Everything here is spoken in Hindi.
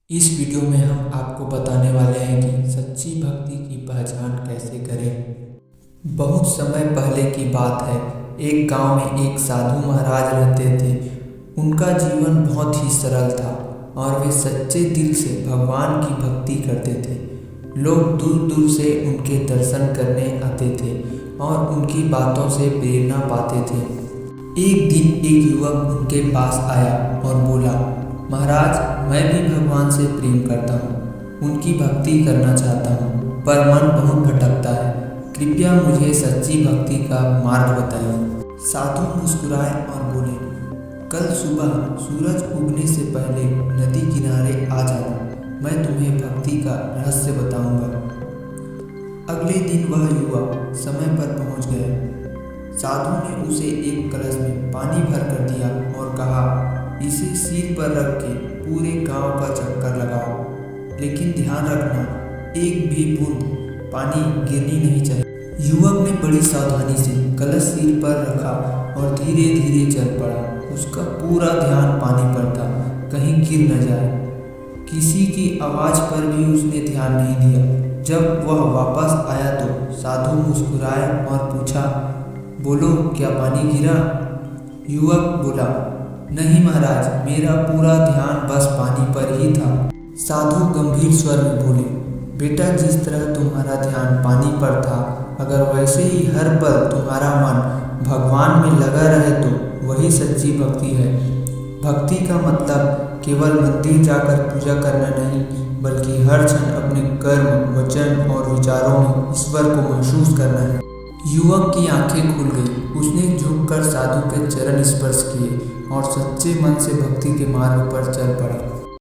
इस वीडियो में हम आपको बताने वाले हैं कि सच्ची भक्ति की पहचान कैसे करें। बहुत समय पहले की बात है। एक गांव में एक साधु महाराज रहते थे। उनका जीवन बहुत ही सरल था और वे सच्चे दिल से भगवान की भक्ति करते थे। लोग दूर दूर से उनके दर्शन करने आते थे और उनकी बातों से प्रेरणा पाते थे। एक दिन एक युवक उनके पास आया और बोला, महाराज, मैं भी भगवान से प्रेम करता हूँ, उनकी भक्ति करना चाहता हूँ, पर मन बहुत भटकता है। कृपया मुझे सच्ची भक्ति का मार्ग बताइए। साधु मुस्कुराए और बोले, कल सुबह सूरज उगने से पहले नदी किनारे आ जाना, मैं तुम्हें भक्ति का रहस्य बताऊंगा। अगले दिन वह युवक समय पर पहुंच गया। साधु ने उसे एक कलश में पानी भर कर दिया और कहा, इसे सिर पर रख के पूरे गांव का चक्कर लगाओ, लेकिन ध्यान रखना, एक भी बूंद पानी गिरनी नहीं चाहिए। युवक ने बड़ी सावधानी से कलश सिर पर रखा और धीरे धीरे चल पड़ा। उसका पूरा ध्यान पानी पर था, कहीं गिर न जाए। किसी की आवाज़ पर भी उसने ध्यान नहीं दिया। जब वह वापस आया तो साधु मुस्कुराए और पूछा, बोलो, क्या पानी गिरा? युवक बोला, नहीं महाराज, मेरा पूरा ध्यान बस पानी पर ही था। साधु गंभीर स्वर में बोले, बेटा, जिस तरह तुम्हारा ध्यान पानी पर था, अगर वैसे ही हर पल तुम्हारा मन भगवान में लगा रहे तो वही सच्ची भक्ति है। भक्ति का मतलब केवल मंदिर जाकर पूजा करना नहीं, बल्कि हर क्षण अपने कर्म, वचन और विचारों में ईश्वर को महसूस करना है। युवक की आंखें खुल गई। उसने झुककर साधु के चरण स्पर्श किए और सच्चे मन से भक्ति के मार्ग पर चल पड़ा।